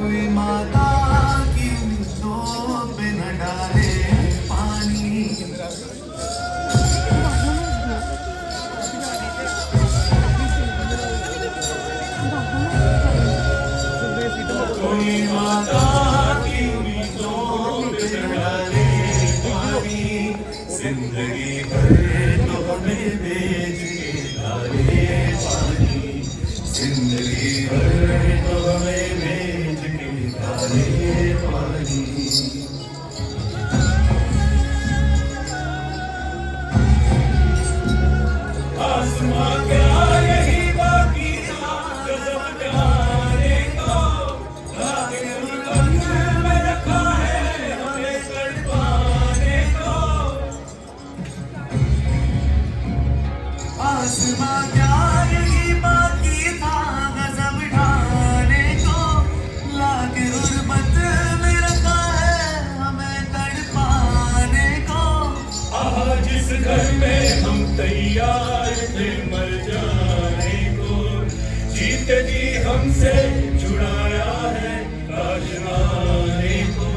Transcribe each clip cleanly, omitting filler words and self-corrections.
कोई माता की उम्मीदों पे न डाले पानी। कोई माता की उम्मीदों पे न डाले पानी। जिंदगी भर तो हमें भेज के डाले पानी। जिंदगी भर तो हमें भेज के डाले पानी। आसमां क्या यही बाकी था गजब जाने को। लागे उल्फत में रखा है हमें तड़पाने को। आसमां क्या यही बाकी था गजब ढाने को। लागे उल्फत में रखा है हमें तड़पाने को। आज इस घर में हम तैयार थे मर जाने को। जीते जी हमसे छुड़ाया है राजनाने को।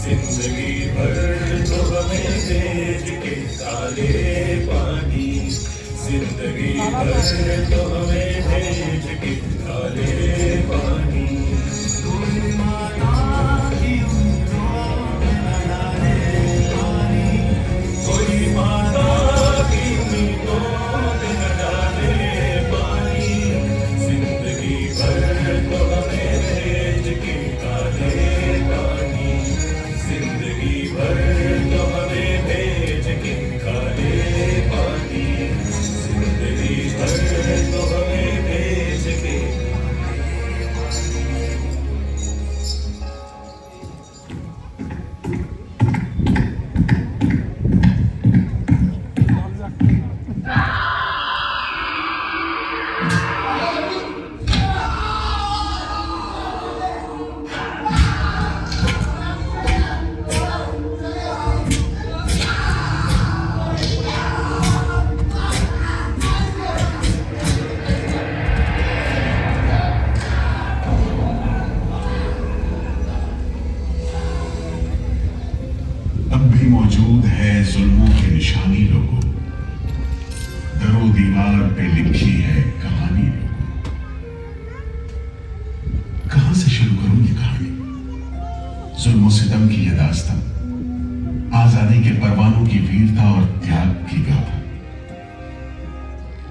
जिंदगी भर तो हमें भेज के काले पानी। जिंदगी भर तो हमें भेज के काले पानी। कोई माता की उम्मीदों पे न डाले पानी। कोई माता की उम्मीदों पे न डाले पानी। जिंदगी भर तो हमें भेज के काले पानी। जिंदगी भर तो हमें भेज के काले पानी। जिंदगी भर तो हमें भेज के। अब भी मौजूद है जुल्मों की निशानी लोगों। दरो दीवार पे लिखी है कहानी लोगों। कहां से शुरू करूं ये कहानी? जुल्म सितम की यह दास्तां, आजादी के परवानों की वीरता और त्याग की गाथा।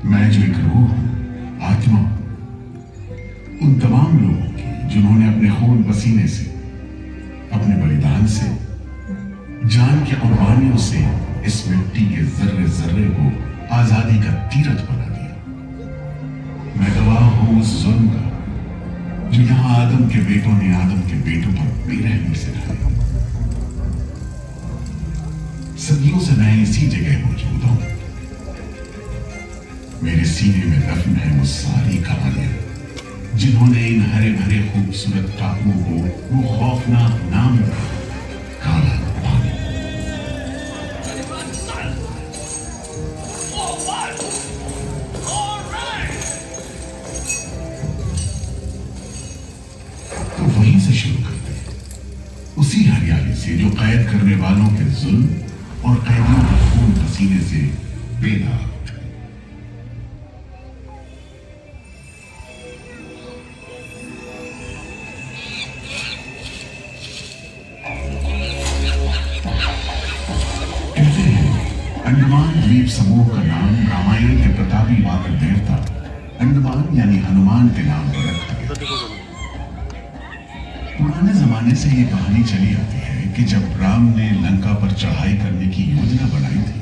मैं जो एक रूह हूं, आत्मा हूं, उन तमाम लोगों की जिन्होंने अपने खून पसीने से, अपने बलिदान से, जान के कुर्बानियों से इस मिट्टी के जर्रे जर्रे को आजादी का तीरथ बना दिया। मैं गवाह हूं उस जुल्म का जो यहां आदम के बेटों ने आदम के बेटों पर बेरहमी से ढाया। सदियों से मैं इसी जगह मौजूद हूं। मेरे सीने में दफन है वो सारी कहानियां जिन्होंने इन हरे भरे खूबसूरत टापुओं को वो खौफनाक नाम दिया, काला पानी। तो वहीं से शुरू करते हैं, उसी हरियाली से जो कैद करने वालों के जुल्म और कैदियों के खून पसीने से बेदाग। कहते हैं अंडमान द्वीप समूह का नाम रामायण के प्रतापी वानर देवता अंडमान यानी हनुमान के नाम पर रखा गया। पुराने जमाने से ये कहानी चली आती है कि जब राम ने लंका पर चढ़ाई करने की योजना बनाई थी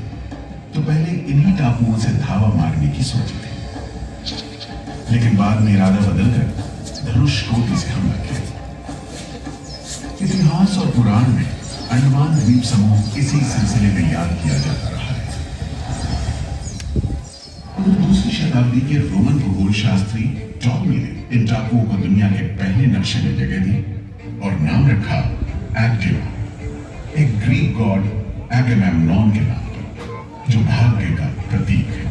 तो पहले इन्हीं टापुओं से धावा मारने की सोची थी, लेकिन बाद में इरादा बदलकर धनुष कोटि से हमला किया। इतिहास और पुराण में अंडमान द्वीप समूह इसी सिलसिले में याद किया जाता रहा है। दूसरी शताब्दी के रोमन भूगोल शास्त्री टॉमी ने इन टापुओं को दुनिया के पहले नक्शे में जगह दी और नाम रखा एक्टिवा, एक ग्रीक गॉड एगेमेम्नॉन के नाम पर, जो भाग्य का प्रतीक है।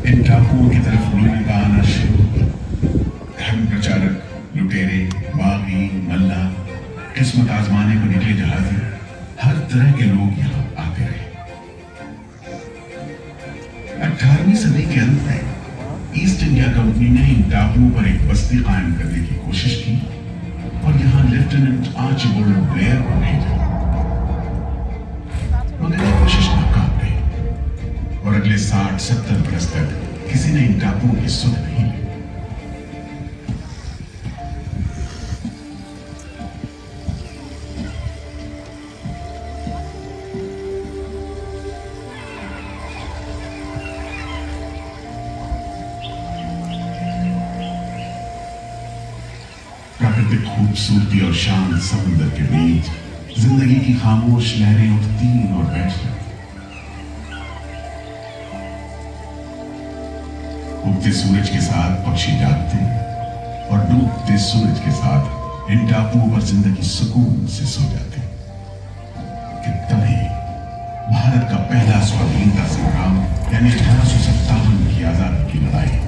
इन टापुओं की तरफ लोगों का आना शुरू हुआ। धर्म प्रचारक लुटेरे, बागी, मल्ला, किस्मत आजमाने को निकले जहाजी, हर तरह के लोग यहाँ आते रहे। 18वीं सदी के अंत में ईस्ट इंडिया कंपनी ने इन टापुओं पर एक बस्ती कायम करने की कोशिश की और यहाँ लेफ्टिनेंट आर्चिबाल्ड ब्लेयर को भेजा, मगर ये कोशिश नाकाम रही और अगले 60-70 बरस तक किसी ने इन टापुओं की सुध नहीं ली। प्राकृतिक खूबसूरती और शांत समुद्र के बीच जिंदगी की खामोश लहरें उठती और बैठती। उगते सूरज के साथ पक्षी जागते और डूबते सूरज के साथ इन टापुओं पर जिंदगी सुकून से सो जाती। कि तभी भारत का पहला स्वाधीनता संग्राम यानी 1857 की आजादी की लड़ाई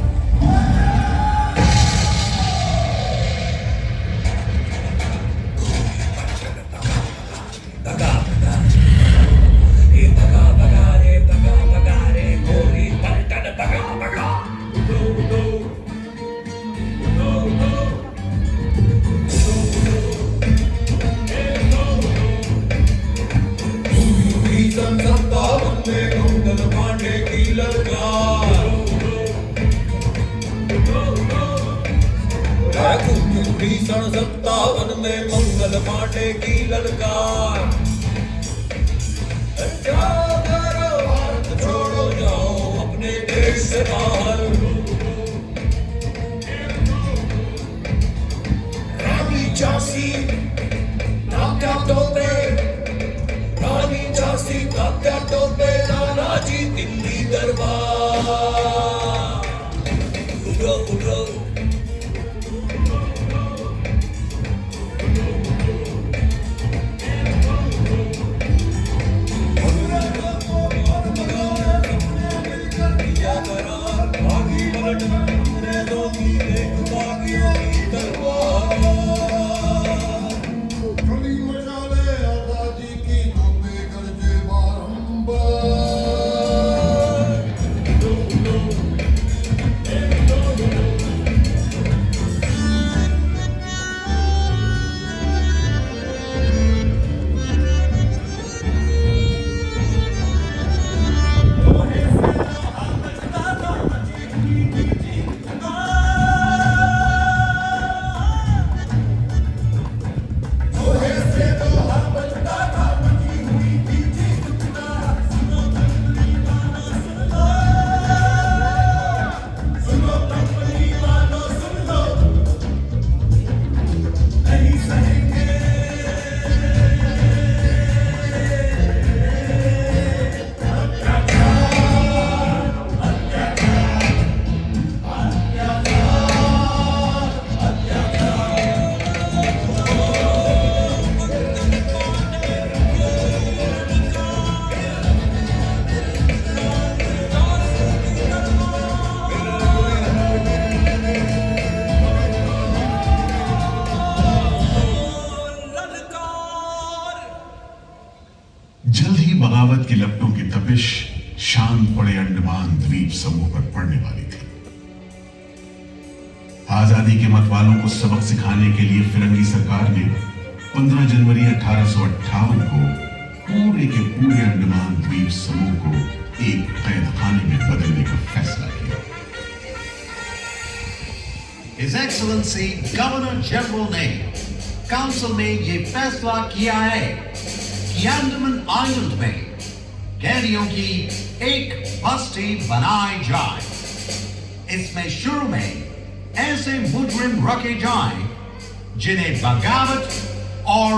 भीषण 57 में मंगल पांडे की ललकार। जाओ करो भारत छोड़ो, जाओ अपने देश से बाहर। रानी झांसी तात्या टोपे, रानी झांसी तात्या टोपे, नानाजी दिल्ली दरबार। उठो उठो जल्द ही बगावत की लपटों की तपिश शांत पड़े अंडमान द्वीप समूह पर पड़ने वाली थी। आजादी के मतवालों को सबक सिखाने के लिए फिरंगी सरकार ने 15 जनवरी 1858 को पूरे के पूरे अंडमान द्वीप समूह को एक कैद खाने में बदलने का फैसला किया। His Excellency गवर्नर जनरल ने काउंसिल में ये फैसला किया है कि अंडमान आइलैंड में कैदियों की एक बस्ती बनाई जाए। इसमें शुरू में ऐसे मुजरिम रखे जाएं जिन्हें बगावत और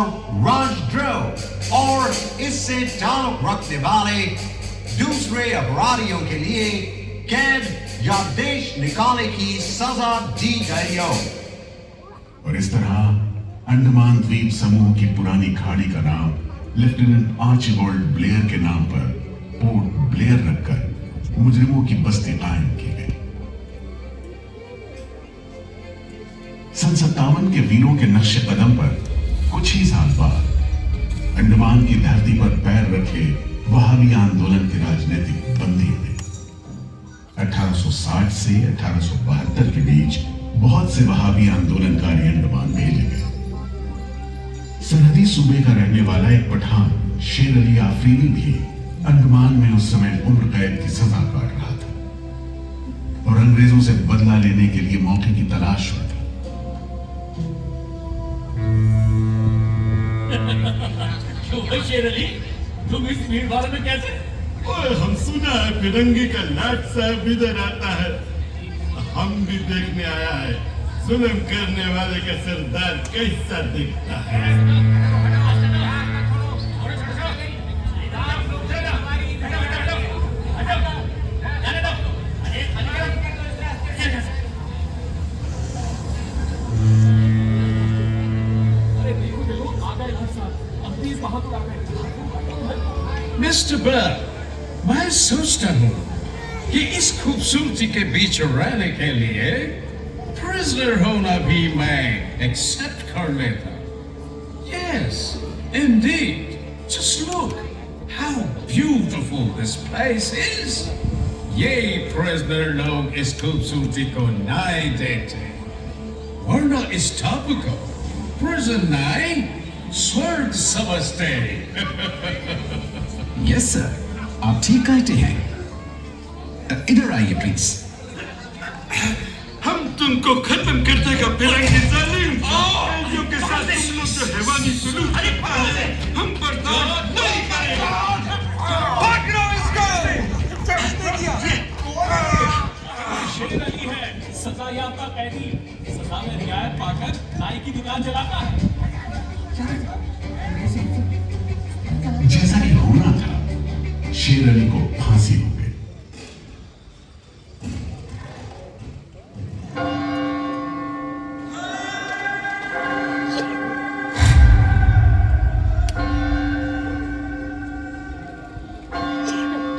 राजद्रोह और इससे ताल्लुक रखने वाले दूसरे अपराधियों के लिए कैद या देश निकाले की सजा दी गई हो। और इस तरह अंडमान द्वीप समूह की पुरानी खाड़ी का नाम लेफ्टिनेंट आर्चिबाल्ड ब्लेयर के नाम पर पोर्ट ब्लेयर रखकर मुजरिमों की बस्ती कायम की गई। सन 57 के वीरों के नक्शे कदम पर कुछ ही साल बाद अंडमान की धरती पर पैर रखे वहाबी आंदोलन के राजनीतिक बंदी हुए। 1860 से 1872 के बीच बहुत से वहाबी आंदोलनकारी अंडमान भेजे गए। सरहदी सूबे का रहने वाला एक पठान शेर अली आफरीदी भी अंडमान में उस समय उम्र कैद की सजा काट रहा था और अंग्रेजों से बदला लेने के लिए मौके की तलाश में था। शेर अली, तुम इस भीड़ भाड़ में कैसे? ओए, हम सुना है फिरंगी का लाट साहब इधर आता है। हम भी देखने आया है जुल्म करने वाले का सरदार कैसा दिखता है। मिस्टर बर्ड, मैं सोचता हूँ कि इस खूबसूरती के बीच रहने के लिए प्रिजनर होना भी मैं एक्सेप्ट कर लेता। Yes, indeed. Just look how beautiful this place is. ये प्रिजनर लोग इस खूबसूरती को नहीं देखते, वरना इस टापू को प्रिजन नहीं स्वर्ग समझते। यस सर, आप ठीक कहते हैं। इधर आइए प्लीज। हम तुमको खत्म कर देगा फिरंगी जालिम। अंग्रेजों के साथ तुम लोग जो हैवानी सुलूक करता है, हम बर्दाश्त नहीं करेंगे। पकड़ो इसको! शेर अली है, सजा याफ्ता कैदी, सजा में रियायत पाकर नाई की दुकान चलाता है। जैसा कि होना था, शेर अली को फांसी हो गई।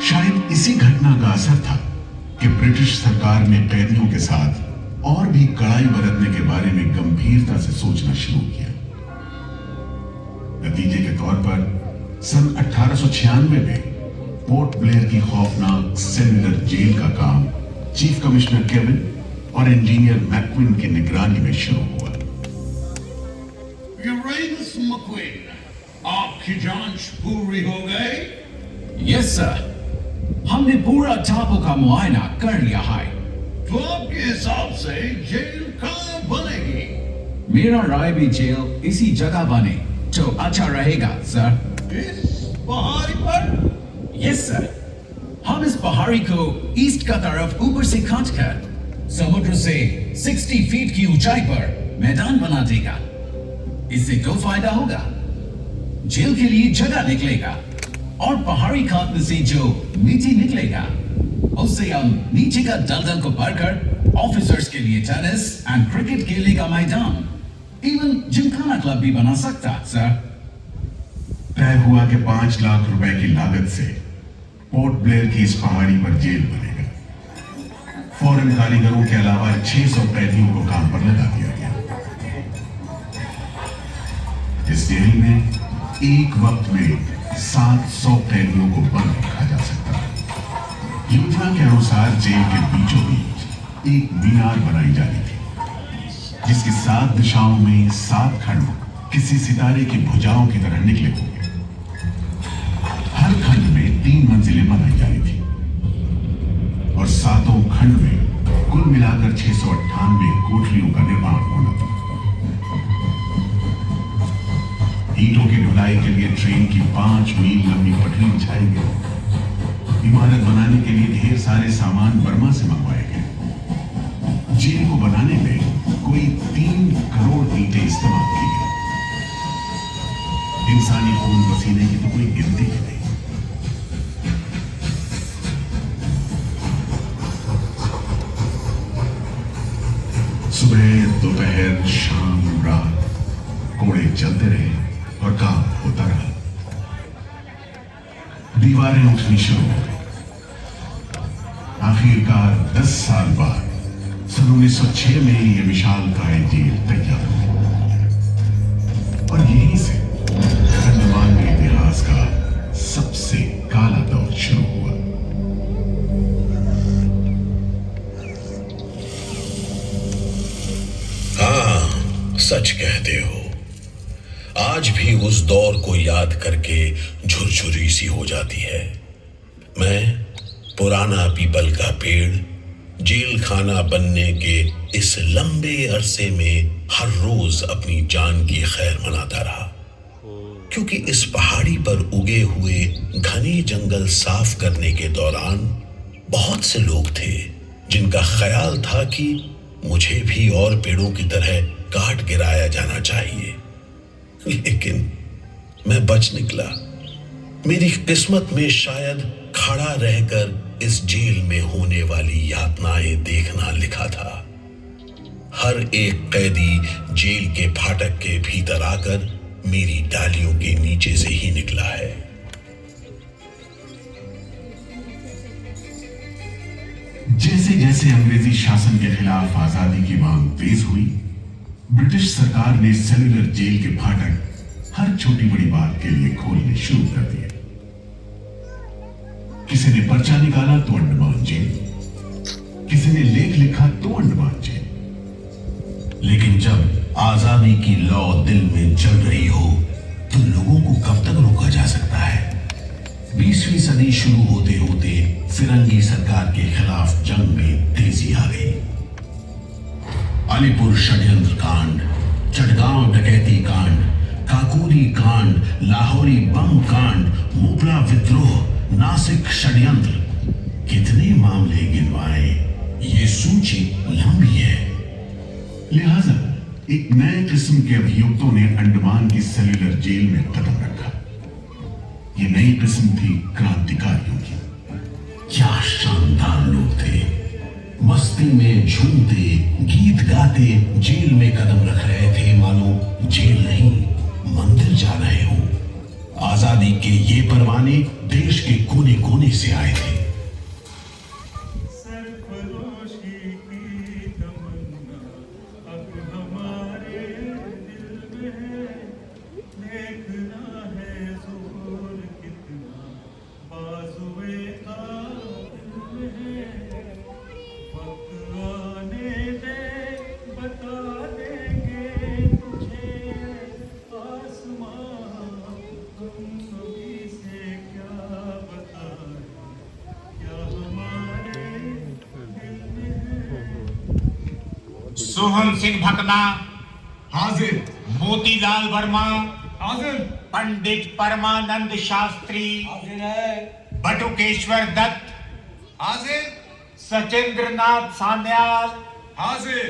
शायद इसी घटना का असर था कि ब्रिटिश सरकार ने कैदियों के साथ और भी कड़ाई बरतने के बारे में गंभीरता से सोचना शुरू किया। नतीजे के तौर पर सन 1896 में पोर्ट ब्लेयर की खौफनाक सेलुलर जेल का काम चीफ कमिश्नर केविन और इंजीनियर मैक्विन की निगरानी में शुरू हुआ। यूरेनस मक्विन, आपकी जांच पूरी हो गई? यस सर, हमने पूरा टापू का मुआयना कर लिया है। तो आपके हिसाब से जेल कहाँ बनेगी? मेरा राय भी जेल इसी जगह बने तो अच्छा रहेगा सर। इस पहाड़ी पर? यस सर, हम इस पहाड़ी को ईस्ट का तरफ ऊपर से काट कर समुद्र से 60 फीट की ऊंचाई पर मैदान बना देगा। इससे दो फायदा होगा, जेल के लिए जगह निकलेगा और पहाड़ी काटने से जो मिट्टी निकलेगा उससे हम नीचे का दलदल को भरकर ऑफिसर्स के लिए टेनिस एंड क्रिकेट खेलने का मैदान, इवन जिमखाना क्लब भी बना सकता सर। तय हुआ कि 5 लाख रुपए की लागत से पोर्ट ब्लेयर की इस पहाड़ी पर जेल बनेगा। फौरन कारीगरों के अलावा 600 कैदियों को काम पर लगा दिया गया। इस जेल में एक वक्त में 700 कैदियों को बंद रखा जा सकता है। योजना के अनुसार जेल के बीचों बीच एक मीनार बनाई जानी थी, जिसकी 7 दिशाओं में 7 खंड किसी सितारे की भुजाओं की तरह निकले होंगे। हर खंड में 3 मंजिलें बनाई जानी थी और 7 खंड में कुल मिलाकर 698 कोठरियों का निर्माण होना था। ईंटों की ढुलाई के लिए ट्रेन की 5 मील लंबी पटरी बिछाई गई। इमारत बनाने के लिए ढेर सारे सामान बर्मा से मंगवाए गए। जेल को बनाने में कोई 3 करोड़ ईंटें इस्तेमाल की गई। इंसानी खून पसीने की तो कोई गिनती ही नहीं। सुबह दोपहर शाम रात कोड़े चलते रहे और काम होता रहा। दीवारें उठनी शुरू हो गई। आखिरकार 10 साल बाद सन 1906 में ये विशालकाय जेल तैयार हुई और यहीं से अंडमान के इतिहास का सबसे काला दौर शुरू हुआ। हाँ, सच कहते हो। आज भी उस दौर को याद करके झुरझुरी सी हो जाती है। मैं पुराना पीपल का पेड़ जेल खाना बनने के इस लंबे अरसे में हर रोज अपनी जान की खैर मनाता रहा, क्योंकि इस पहाड़ी पर उगे हुए घने जंगल साफ करने के दौरान बहुत से लोग थे जिनका ख्याल था कि मुझे भी और पेड़ों की तरह काट गिराया जाना चाहिए, लेकिन मैं बच निकला। मेरी किस्मत में शायद खड़ा रहकर इस जेल में होने वाली यातनाएं देखना लिखा था। हर एक कैदी जेल के फाटक के भीतर आकर मेरी डालियों के नीचे से ही निकला है। जैसे जैसे अंग्रेजी शासन के खिलाफ आजादी की मांग तेज हुई, ब्रिटिश सरकार ने सेलुलर जेल के फाटक हर छोटी बड़ी बात के लिए खोलने शुरू कर दिए। किसी ने पर्चा निकाला तो अंडमान जेल, किसी ने लेख लिखा तो अंडमान जेल। लेकिन जब आजादी की लौ दिल में जल रही हो तो लोगों को कब तक रोका जा सकता है? 20वीं सदी शुरू होते होते फिरंगी सरकार के खिलाफ जंग में तेजी आ गई। अलीपुर षड्यंत्र कांड, चटगांव डकैती कांड, काकोरी कांड, लाहौरी बम कांड, मुगला विद्रोह, नासिक षड्यंत्र, कितने मामले गिनवाए, ये सूची लंबी है। लिहाजा एक नए किस्म के अभियुक्तों ने अंडमान की सेलुलर जेल में कदम रखा। ये नई किस्म थी क्रांतिकारियों की। क्या शानदार लोग थे, मस्ती में झूमते गीत गाते जेल में कदम रख रहे थे, मानो जेल नहीं मंदिर जा रहे हो। आजादी के ये परवाने देश के कोने कोने से आए थे। सरफरोशी की तमन्ना अब हमारे दिल में है, देखना है जोर कितना बाजुए कातिल में है। वक्त आने दे, बता देंगे तुझे आसमां, हम कभी से क्या बताएं, क्या हमारे दिल में है। सोहन सिंह भकना, हाजिर। मोतीलाल वर्मा, हाजिर। पंडित परमानंद शास्त्री, बटुकेश्वर दत्त, हाजिर। सचिंद्र नाथ सान्याल, हाजिर।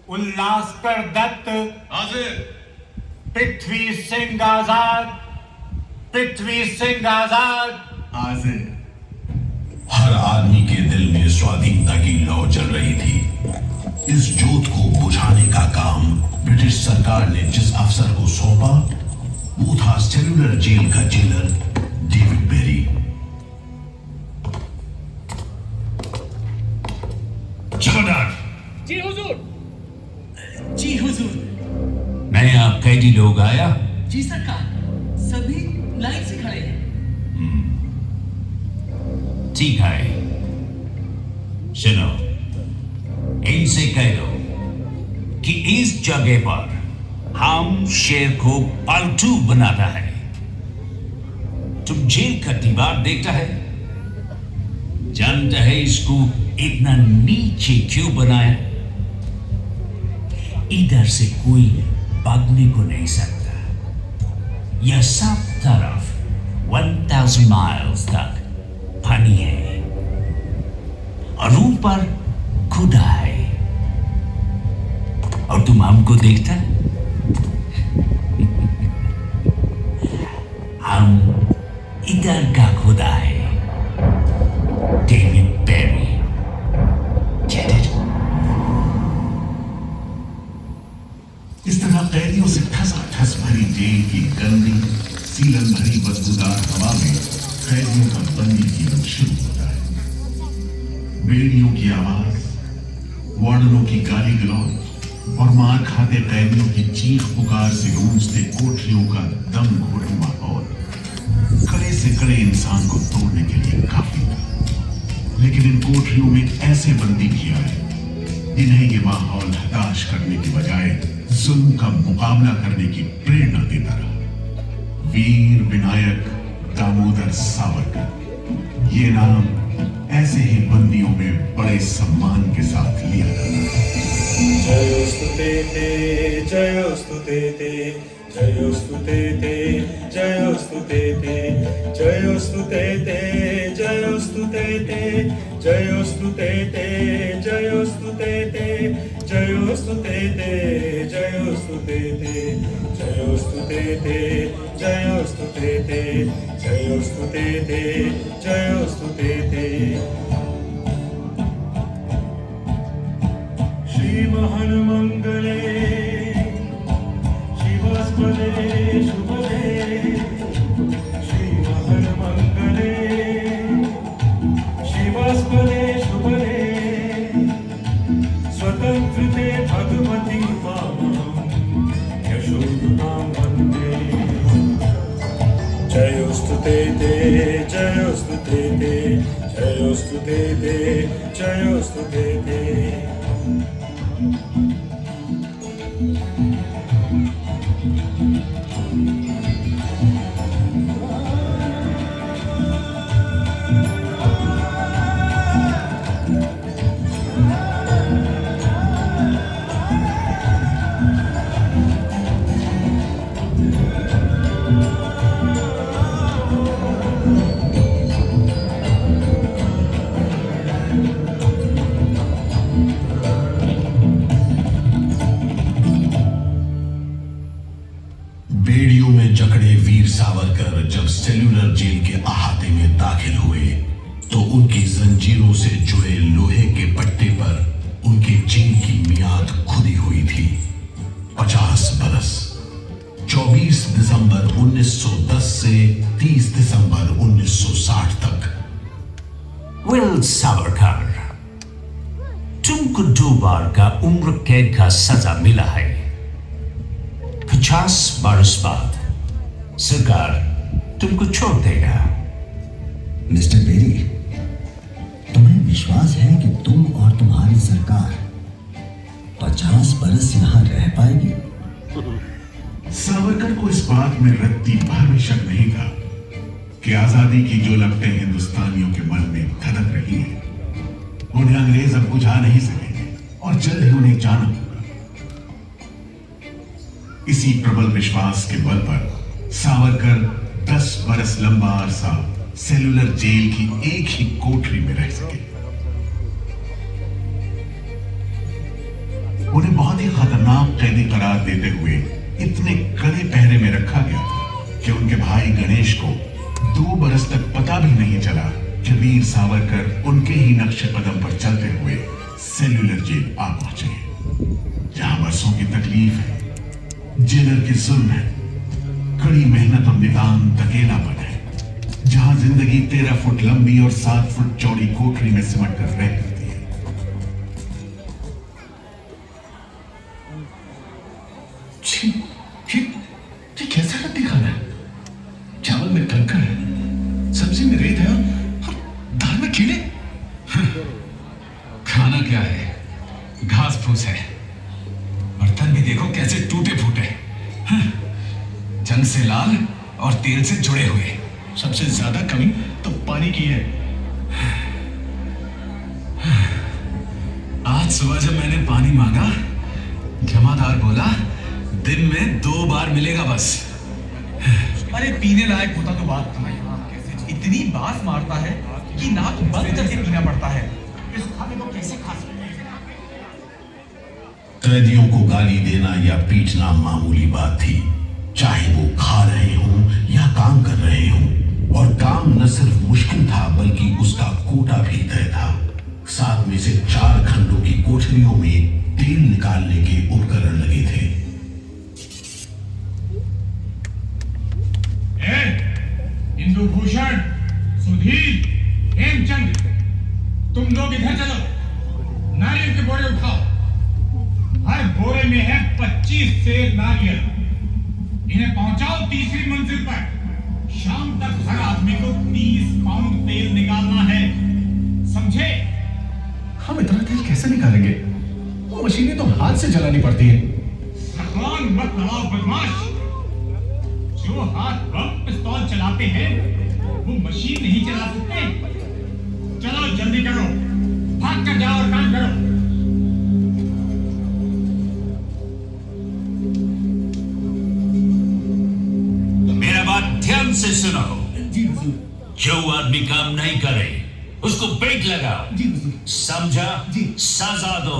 उल्लासकर दत्त, हाजिर। पृथ्वी सिंह आजाद, पृथ्वी सिंह आजाद। हाजिर। हर आदमी के दिल में स्वाधीनता की लौ जल रही थी। इस जोत को बुझाने का काम ब्रिटिश सरकार ने जिस अफसर को सौंपा वो था सेलुलर जेल का जेलर डेविड बेरी। जमादार, जी हुजूर। जी हुजूर। नया कैदी लोग आया? जी सरकार, सभी लाइन से खड़े हैं। ठीक है, सुनो, इनसे कह दो कि इस जगह पर हम शेर को पालतू बनाता है। तुम जेल का दीवार देखता है, जानता है इसको इतना नीचे क्यों बनाया? इधर से कोई भागने को नहीं सकता। यह सब तरफ 1000 माइल्स तक पानी है और ऊपर खुदा है, और तुम हमको देखता? हम इधर का खुदा है, डेविड बेरी। Get it? इस तरह कैदियों से ठस भरी जेल की गंदी सीलन भरी बदबूदार हवा में कैदियों का बंदी जीवन शुरू होता है। बेड़ियों की आवाज, वार्डनों की गाली गलौज और मार खाते कैदियों की चीख पुकार से गूंजते कोठरियों का दम घोटू माहौल कड़े से कड़े इंसान को तोड़ने के लिए काफी था। लेकिन इन कोठरियों में ऐसे बंदी भी आए जिन्हें ये माहौल हताश करने की बजाय जुल्म का मुकाबला करने की प्रेरणा देता रहा। वीर विनायक दामोदर सावरकर, ये नाम ऐसे ही बंदियों में बड़े सम्मान के साथ लिया जाता है। जयोस्तुते ते जयोस्तुते ते जयोस्तुते ते जयोस्तुते ते जयोस्तुते ते जयोस्तुते ते जयोस्तुते ते जयोस्तुते ते जयोस्तुते ते जयोस्तुते ते जयोस्तुते ते जयोस्तुते ते जयोस्तुते ते जयोस्तुते ते श्री महान मंगले शिवास्पदे शुभदे श्री महान मंगले शिवास्पदे शुभदे स्वतंत्रते भगवती मामहं यशोधुनां वन्दे जयोस्तुते ते जयोस्तुते ते जयोस्तुते ते जयोस्तुते ते बेड़ियों में जकड़े वीर सावरकर जब सेल्यूलर जेल के अहाते में दाखिल हुए तो उनकी जंजीरों से जुड़े लोहे के पट्टे पर उनके जीन की मियाद खुदी हुई थी। 50 बरस। 24 दिसंबर 1910 से 30 दिसंबर 1960 तक। वेल सावरकर, तुमको 2 बार का उम्र कैद का सजा मिला है। 50 बरस बाद सरकार तुमको छोड़ देगा। मिस्टर बेरी, तुम्हें विश्वास है कि तुम और तुम्हारी सरकार 50 बरस यहाँ रह पाएगी? सावरकर को इस बात में रत्ती भर भी शक नहीं था कि आजादी की जो लपटें हिंदुस्तानियों के मन में धधक रही हैं, उन्हें अंग्रेज अब बुझा नहीं सकेंगे और जल्द ही उन्हें जाना होगा। इसी प्रबल विश्वास के बल पर सावरकर 10 बरस लंबा अरसा सेल्यूलर जेल की एक ही कोठरी में रह सके। उन्हें बहुत ही खतरनाक कैदी करार देते हुए इतने कड़े पहरे में रखा गया था कि उनके भाई गणेश को 2 बरस तक पता भी नहीं चला कि वीर सावरकर उनके ही नक्शे कदम पर चलते हुए सेल्यूलर जेल आ पहुंचे, जहां बरसों की तकलीफ है, जेलर की जुल्म है, कड़ी मेहनत और निदान अकेलापन है, जहां जिंदगी 13 फुट लंबी और 7 फुट चौड़ी कोठरी में सिमट कर रह करती है। ये कैसा रद्दी खाना है? चावल में कंकड़ है, सब्जी में रेत है और दाल में कीड़े। खाना क्या है? घास फूस है। बर्तन भी देखो कैसे टूटे फूटे, जंग से लाल और तेल से जुड़े हुए। सबसे ज्यादा कमी तो पानी की है। आज सुबह जब मैंने पानी मांगा, जमादार बोला दिन में 2 बार मिलेगा बस। अरे पीने लायक होता तो बात था, इतनी बास मारता है कि नाक बंद करके पीना पड़ता है। इस खाने को कैसे खा सकते हैं? कैदियों को गाली देना या पीटना मामूली बात थी, चाहे वो खा रहे हों या काम कर रहे हों। और काम न सिर्फ मुश्किल था बल्कि उसका कोटा भी तय था। 7 में से 4 खंडों की कोठरियों में तेल निकालने के उपकरण लगे थे। इंदुभूषण, सुधीर, हेमचंद, तुम लोग इधर चलो, नारियल के बोरे उठाओ। एक नारियल, इन्हें पहुंचाओ तीसरी मंजिल पर। शाम तक हर आदमी को 30 पाउंड तेल निकालना है, समझे? हम इतना तेल कैसे निकालेंगे? वो मशीनें तो हाथ से जलानी पड़ती हैं। भगवान मत लगाओ बदमाश। जो हाथ बम पिस्तौल चलाते हैं वो मशीन नहीं चला सकते। चलो जल्दी करो, भाग कर जाओ और काम करो। मेरा बात ध्यान से सुनो। जी हुजूर। जो आदमी काम नहीं करे उसको पेट लगाओ, जी हुजूर। समझा? जी। सजा दो,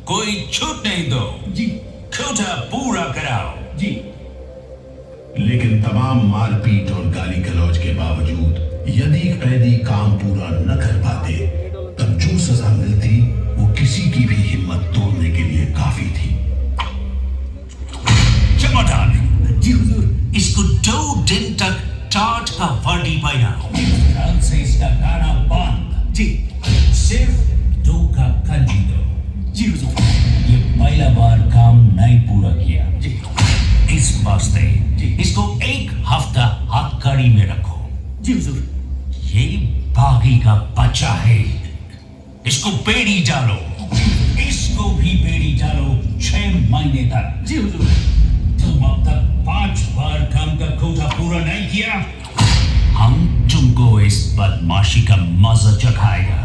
कोई छूट नहीं दो। जी। कोटा पूरा कराओ। जी। लेकिन तमाम मारपीट और गाली गलौज के बावजूद यदि कैदी काम पूरा न कर पाते, तब जो सजा मिलती वो किसी की भी हिम्मत तोड़ने के लिए काफी थी। जमादार, जी हुजूर। इसको 2 दिन तक टाट का वर्दी पहनाओ। कल से इसका गाना बंद। जी। सिर्फ 2 का कंजी दो। जी हुजूर। ये पहला बार काम नहीं पूरा किया। जी। इस वास्ते इसको 1 हफ्ता हथकड़ी में रखो। जी हुजूर। ये बागी का बच्चा है, इसको बेड़ी डालो। इसको भी बेड़ी डालो 6 महीने तक। जी हुजूर। तुम अब तक 5 बार काम का कोटा पूरा नहीं किया। हम तुमको इस बदमाशी का मजा चखाएगा।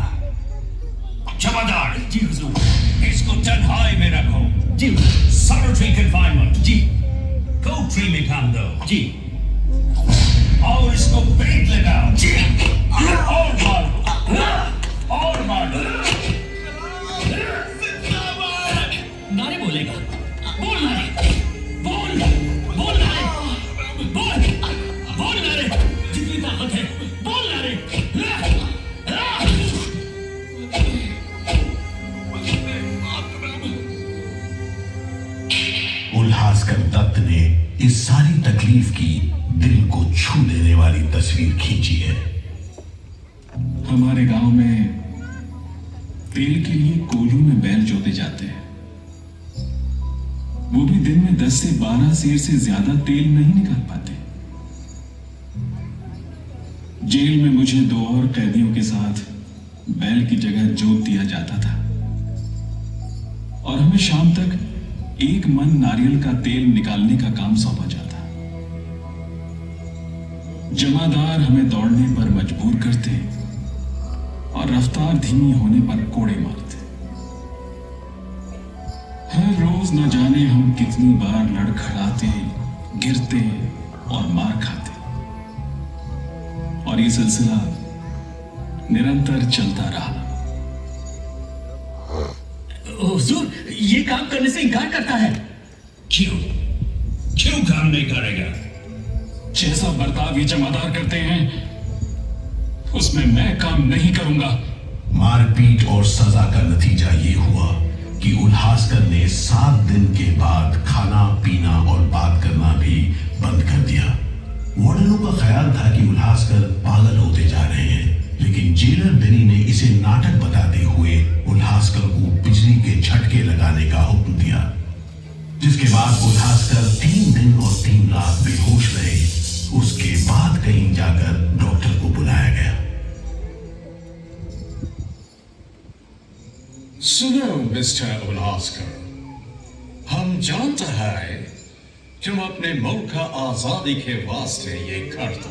जमादार, जी हुजूर। इसको तन्हाई में रखो। जी हुजूर। Solitary confinement. जी। कोठरी में काम दो। जी। और इसको पेट लगाओ। और मारो, और मारो। नारे बोलेगा। बोल नारे, बोल, बोल नारे, बोल, बोल नारे, जितनी ताकत है, बोल नारे। उल्हासकर दत्त ने इस सारी तकलीफ की दिल को छू लेने वाली तस्वीर खींची है। हमारे गांव में तेल के लिए कोयलों में बैल जोते जाते हैं। वो भी दिन में 10 से 12 सेर से ज्यादा तेल नहीं निकाल पाते। जेल में मुझे 2 और कैदियों के साथ बैल की जगह जोत दिया जाता था और हमें शाम तक 1 मन नारियल का तेल निकालने का काम सौंपा जाता। जमादार हमें दौड़ने पर मजबूर करते और रफ्तार धीमी होने पर कोड़े मारते। हर रोज न जाने हम कितनी बार लड़खड़ाते, गिरते और मार खाते, और ये सिलसिला निरंतर चलता रहा। हुजूर, ये काम करने से इनकार करता है। क्यों? क्यों काम नहीं करेगा? जैसा बर्ताव ये जमादार करते हैं उसमें मैं काम नहीं करूंगा। मारपीट और सजा का नतीजा ये हुआ कि उल्हासकर ने 7 दिन के बाद खाना पीना और बात करना भी बंद कर दिया। वार्डनों का ख्याल था कि उल्हासकर पागल होते जा रहे हैं, लेकिन जेलर बेनी ने इसे नाटक बताते हुए उल्हासकर को बिजली के झटके लगाने का हुक्म दिया, जिसके बाद उल्हासकर 3 दिन और 3 रात बेहोश रहे। उसके बाद कहीं जाकर डॉक्टर को बुलाया गया। सुनो मिस्टर उल्हासकर, हम जानते हैं तुम अपने मुल्क का आजादी के वास्ते ये करते।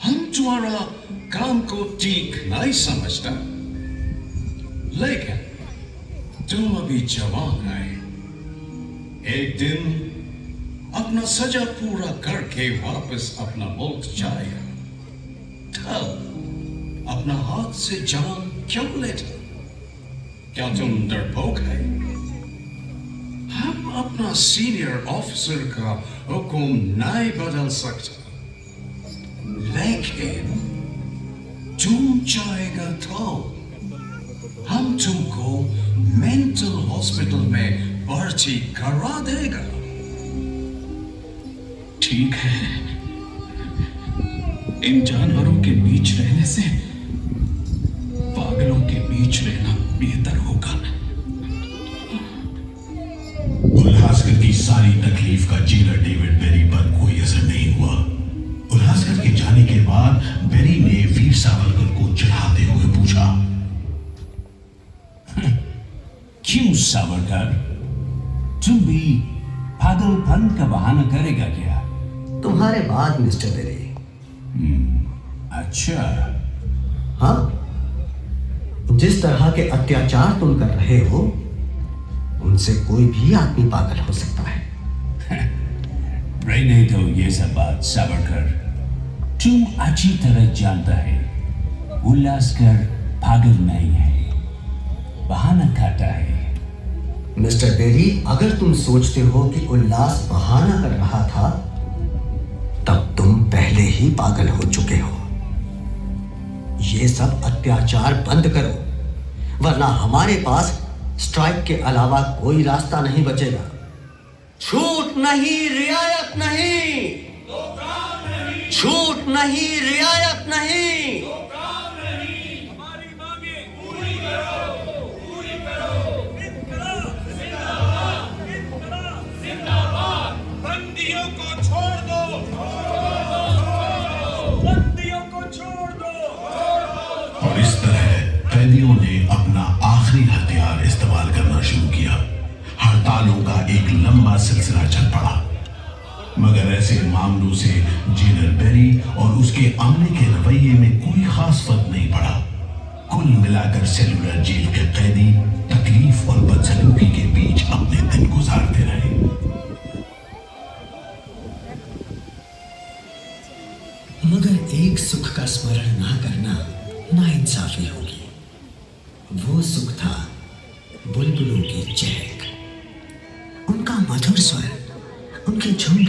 हम तुम्हारा काम को ठीक नहीं समझता, लेकिन तुम अभी जवान है। एक दिन अपना सजा पूरा करके वापस अपना मुल्क जाएगा, तब अपना हाथ से जान क्यों लेते? क्या तुम डरपोक है? हम अपना सीनियर ऑफिसर का हुक्म नहीं बदल सकते, लेकिन तुम चाहेगा तो हम तुमको मेंटल हॉस्पिटल में भर्ती करा देगा। ठीक है, इन जानवरों के बीच रहने से पागलों के बीच रहना बेहतर होगा। उल्हासकर सावरकर, तुम भी पागलपन का बहाना करेगा क्या? तुम्हारे बाद मिस्टर बेरी। अच्छा, हाँ, जिस तरह के अत्याचार तुम कर रहे हो उनसे कोई भी आदमी पागल हो सकता है। रहने दो ये सब बात सावरकर। तुम अच्छी तरह जानता है उल्लासकर पागल नहीं है, बहाना खाता है। मिस्टर बेरी, अगर तुम सोचते हो कि उल्लास बहाना कर रहा था तब तुम पहले ही पागल हो चुके हो। ये सब अत्याचार बंद करो, वरना हमारे पास स्ट्राइक के अलावा कोई रास्ता नहीं बचेगा। छूट नहीं, रियायत नहीं, छूट नहीं, रियायत नहीं। बंदियों को छोड़ दो, बंदियों को छोड़ दो। और इस तरह कैदियों ने अपना आखिरी हथियार इस्तेमाल करना शुरू किया। हड़तालों का एक लंबा सिलसिला चल पड़ा, मगर ऐसे मामलों से जेलर बेरी और उसके अमले के रवैये में कोई खास फर्क नहीं पड़ा। कुल मिलाकर सेलुलर जेल के कैदी तकलीफ और बदसलूकी के बीच अपने दिन गुजारते रहे। मगर एक सुख का स्मरण ना करना नाइंसाफी होगी। वो सुख था बुलबुलों की चहक, उनका मधुर स्वर, उनके झुंड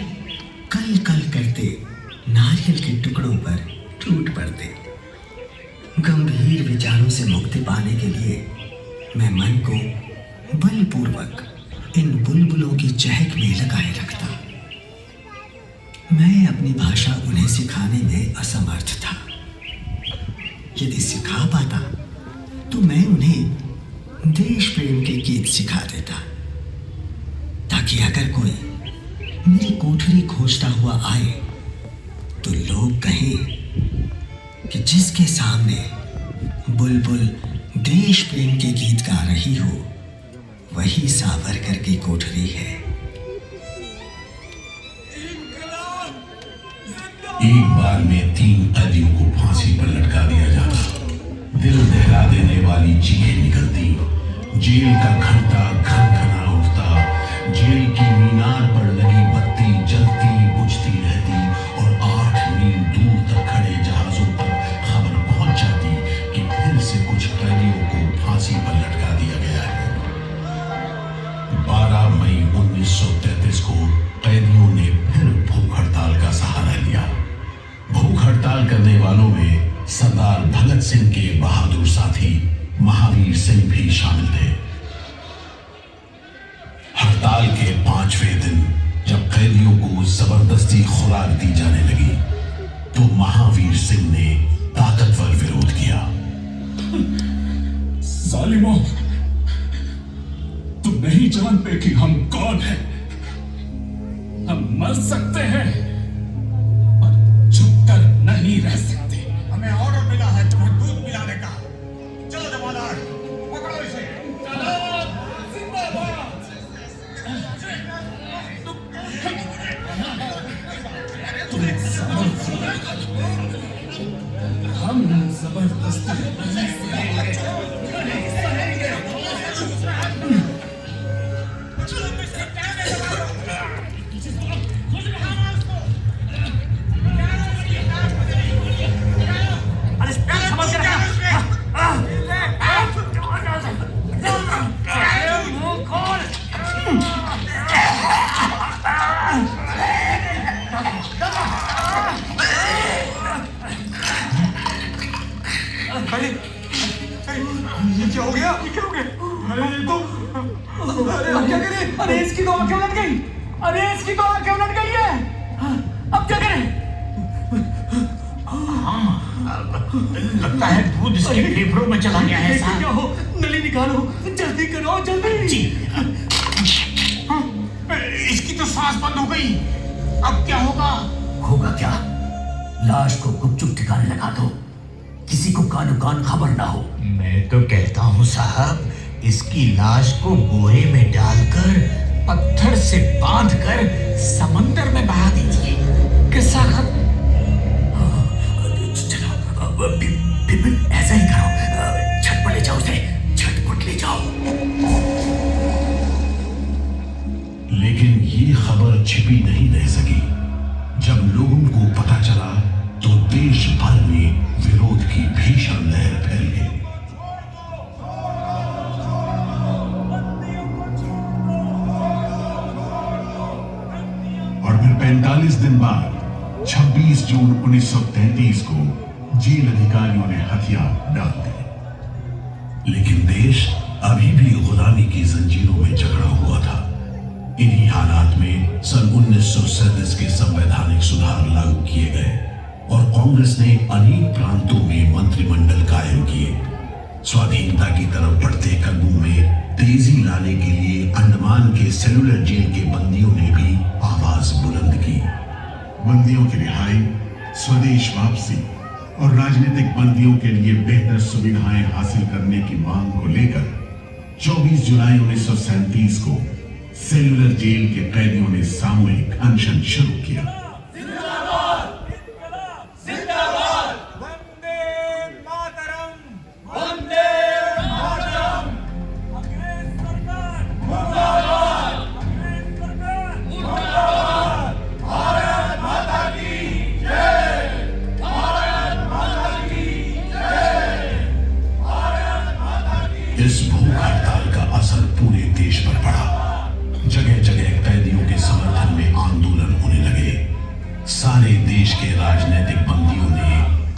कल कल करते नारियल के टुकड़ों पर टूट पड़ते। गंभीर विचारों से मुक्ति पाने के लिए मैं मन को बलपूर्वक इन बुलबुलों की चहक में लगाए रखता। मैं अपनी भाषा उन्हें सिखाने में असमर्थ था। यदि सिखा पाता तो मैं उन्हें देश प्रेम के गीत सिखा देता, ताकि अगर कोई मेरी कोठरी खोजता हुआ आए तो लोग कहें कि जिसके सामने बुलबुल देश प्रेम के गीत गा रही हो वही सावरकर की कोठरी है। एक बार में 3 कैदियों को फांसी पर लटका दिया जाता। दिल दहला देने वाली चीखें निकलती, जेल का घंटा खनखना उठता, जेल की मीनार पर लगी बत्ती जलती बुझती रहती और 8 मील दूर तक खड़े जहाजों तक खबर पहुंच जाती कि फिर से कुछ कैदियों को फांसी पर लटका दिया गया है। 12 मई 1933 को कैदियों ने फिर भूख हड़ताल का सहारा लिया। भूख हड़ताल करने वालों में सरदार भगत सिंह के बहादुर साथी महावीर सिंह भी शामिल थे। हड़ताल के 5वें दिन जब कैदियों को जबरदस्ती खुराक दी जाने लगी तो महावीर सिंह ने ताकतवर विरोध किया। जालिमों, तुम नहीं जानते कि हम कौन हैं। हम मर सकते हैं और झुककर नहीं रह सकते। हमें ऑर्डर मिला है तुम्हें दूध पिलाने का। चलो जमादार, पकड़ो इसे। तुम्हें हम जबरदस्ती क्या हो गया? क्या हो गया? अरे ये तो अरे अब क्या करें? अरे इसकी तो आंखें उलट गई। अरे इसकी तो आंखें उलट गई है। अब क्या करें? लगता है दूध इसके फेफड़ों में चला गया है साहब। क्या हो? नली निकालो, जल्दी करो, जल्दी। जी। इसकी तो सांस बंद हो गई। अब क्या होगा? होगा क्या? लाश को गुपचुप ठिकाने लगा दो, किसी को कानो कान खबर ना हो। मैं तो कहता हूँ साहब, इसकी लाश को बोरे में डालकर पत्थर से बांधकर समंदर में बहा दीजिए। किस्सा खत्म। चलो बिपिन, ऐसा ही करो। झटपट ले जाओ उसे, झटपट ले जाओ। लेकिन ये खबर छिपी नहीं रह सकी। जब लोगों को पता चला तो देश भर में विरोध की भीषण लहर फैल गई। और फिर 45 दिन बाद 26 जून 1933 को जेल अधिकारियों ने हथियार डाल दिए। लेकिन देश अभी भी गुलामी की जंजीरों में जकड़ा हुआ था। इन्हीं हालात में सन 1937 के संवैधानिक सुधार लागू किए गए और कांग्रेस ने अनेक प्रांतों में मंत्रिमंडल कायम किए। स्वाधीनता की तरफ बढ़ते कदमों में तेजी लाने के लिए अंडमान के सेलुलर जेल के बंदियों ने भी आवाज बुलंद की। बंदियों की रिहाई, स्वदेश वापसी और राजनीतिक बंदियों के लिए बेहतर सुविधाएं हासिल करने की मांग को लेकर 24 जुलाई 1937 को सेलुलर जेल के कैदियों ने सामूहिक अनशन शुरू किया। इस भूख हड़ताल का असर पूरे देश पर पड़ा। जगह जगह कैदियों के समर्थन में आंदोलन होने लगे। सारे देश के राजनीतिक बंदियों ने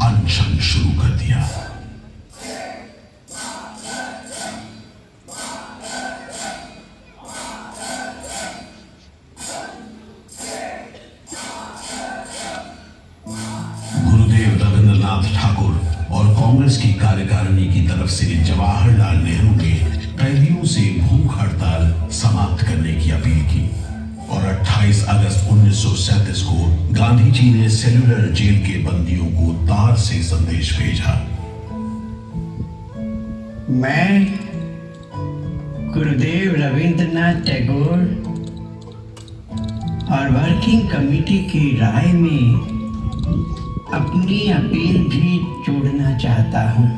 अनशन शुरू कर दिया। गुरुदेव रविंद्रनाथ ठाकुर और कांग्रेस की कार्यकारिणी की तरफ से जवाहरलाल नेहरू ने कैदियों से भूख हड़ताल समाप्त करने की अपील की और 28 अगस्त 1937 को गांधी जी ने सेलुलर जेल के बंदियों को तार से संदेश भेजा। मैं गुरुदेव रविंद्रनाथ टैगोर और वर्किंग कमेटी की राय में अपनी अपील भी जोड़ना चाहता हूँ।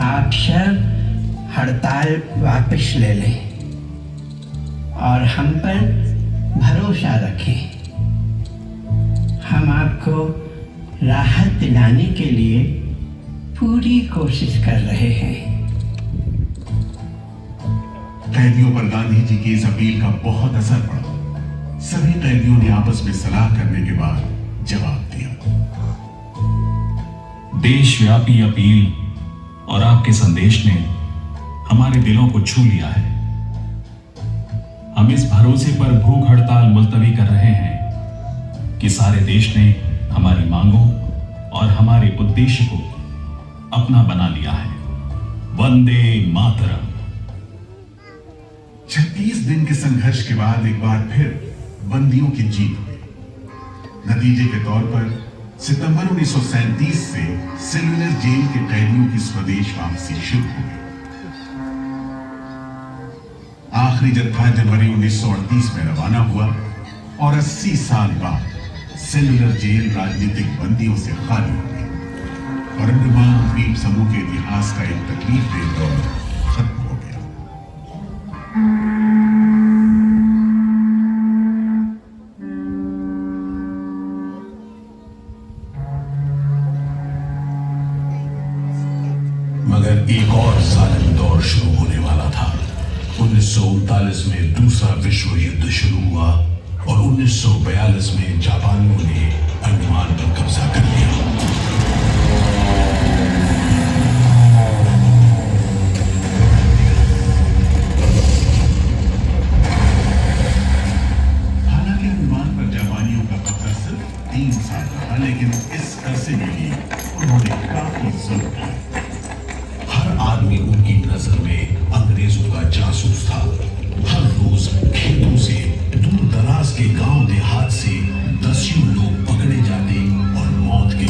आप सब हड़ताल वापस ले लें और हम पर भरोसा रखें। हम आपको राहत दिलाने के लिए पूरी कोशिश कर रहे हैं। कैदियों पर गांधी जी की इस अपील का बहुत असर पड़ा। सभी कैदियों ने आपस में सलाह करने के बाद जवाब दिया। देशव्यापी अपील और आपके संदेश ने हमारे दिलों को छू लिया है। हम इस भरोसे पर भूख हड़ताल मुलतवी कर रहे हैं कि सारे देश ने हमारी मांगों और हमारे उद्देश्य को अपना बना लिया है। वंदे मातरम। 36 दिन के संघर्ष के बाद एक बार फिर बंदियों की जीत हुई। नतीजे के तौर पर सितंबर 1937 से सेलुलर जेल के कैदियों की स्वदेश वापसी शुरू हो गई। आखिरी जत्था जनवरी 1938 में रवाना हुआ और 80 साल बाद सेलुलर जेल राजनीतिक बंदियों से खाली हो गई और अंडमान द्वीप समूह के इतिहास का एक तकलीफदेह दौर खत्म हो गया। मगर एक और जालिम दौर शुरू होने वाला था। 1939 में दूसरा विश्व युद्ध शुरू हुआ और 1942 में जापानियों ने अंडमान पर कब्जा कर लिया। हालांकि अंडमान पर जापानियों का कब्जा सिर्फ 3 साल रहा, लेकिन इस अरसे में ही उन्होंने काफी जुल्म किया। हर आदमी उनकी नजर में अंग्रेजों का जासूस था। हर रोज खेतों से, दूर दराज के गांव देहात से दसियों लोग पकड़े जाते और मौत के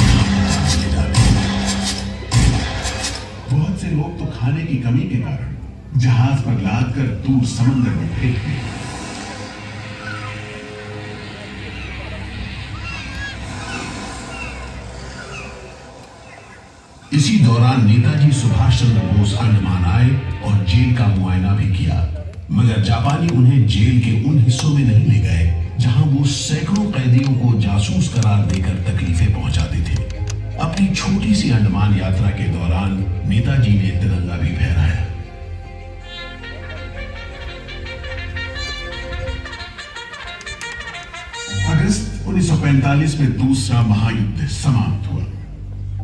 एक में। इसी दौरान नेताजी सुभाष चंद्र बोस अंडमान आए और जेल का मुआयना भी किया, मगर जापानी उन्हें जेल के उन हिस्सों में नहीं ले गए जहां वो सैकड़ों कैदियों को जासूस करार देकर तकलीफें पहुंचाते थे। अपनी छोटी सी अंडमान यात्रा के दौरान नेताजी ने तिरंगा भी फहराया। अगस्त 1945 में दूसरा महायुद्ध समाप्त हुआ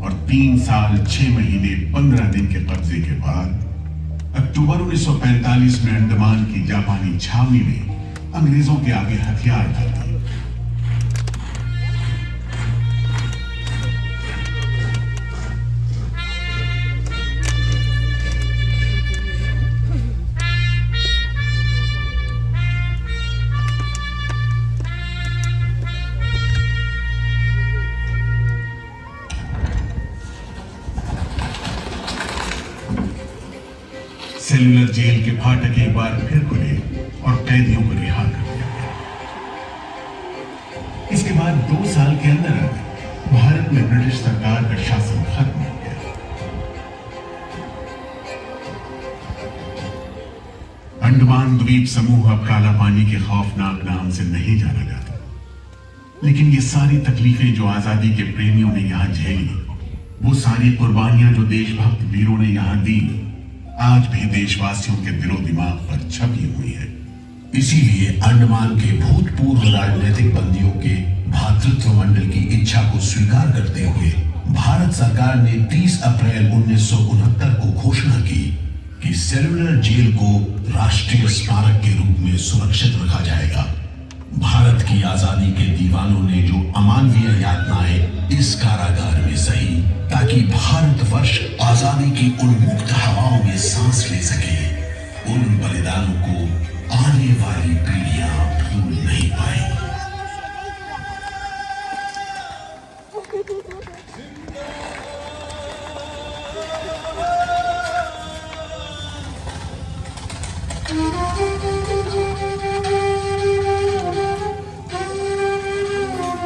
और 3 साल 6 महीने 15 दिन के कब्जे के बाद अक्टूबर 1945 में अंडमान की जापानी छावनी में अंग्रेजों के आगे हथियार धर दिए। सेलुलर जेल के फाटक एक बार फिर खुले और कैदियों को रिहा कर दिया गया। इसके बाद 2 साल के अंदर भारत में ब्रिटिश सरकार का शासन खत्म हो गया। अंडमान द्वीप समूह अब काला पानी के खौफनाक नाम से नहीं जाना जाता, लेकिन ये सारी तकलीफें जो आजादी के प्रेमियों ने यहां झेली, वो सारी कुर्बानियां जो देशभक्त वीरों ने यहां दी, आज भी देशवासियों के दिलो दिमाग पर छपी हुई है। इसीलिए अंडमान के भूतपूर्व राजनीतिक बंदियों के भातृत्व मंडल की इच्छा को स्वीकार करते हुए भारत सरकार ने 30 अप्रैल 1969 को घोषणा की कि सेलुलर जेल को राष्ट्रीय स्मारक के रूप में सुरक्षित रखा जाएगा। भारत की आजादी के दीवानों ने जो अमानवीय यातनाएं इस कारागार में सही, ताकि भारतवर्ष आजादी की उन्मुक्त हवाओं में सांस ले सके, उन बलिदानों को आने वाली पीढ़ियां भूल नहीं पाएंगी।